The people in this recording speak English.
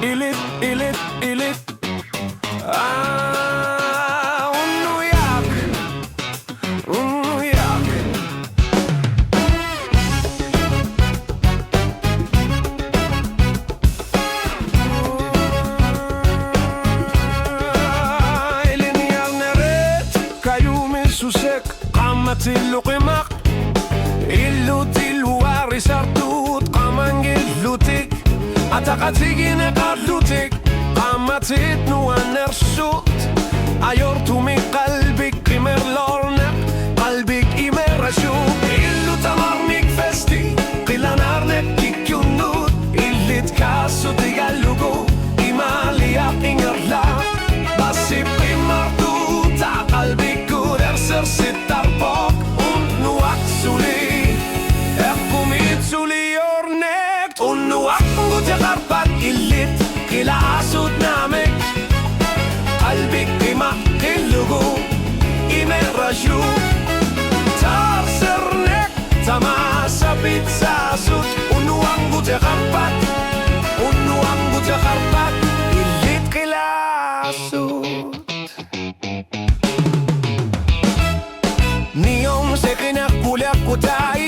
ilit Unuyak Ilinyar neret kayu misusek qamatil qimaq illutil waris artut qamangillutik ataqatigine qallutik qamatit nuanersut ayortu min qalbik imerlorneq qalbik imerashuk illu tamarnik festi qilanarnek kikyunnut illit kassut igallugu imaliaq ingerla basib imartuta qalbik kuderser sittarbok unnuaq suli eqkumit suli ornekt unnuaq gutaqarpat illit qilaasut namek qalbik ima qillugu imerashuk tarsernek tamasa bitsasut unnuaq gutaqarpat illit qilaasut Niyom sekinak kulak kutay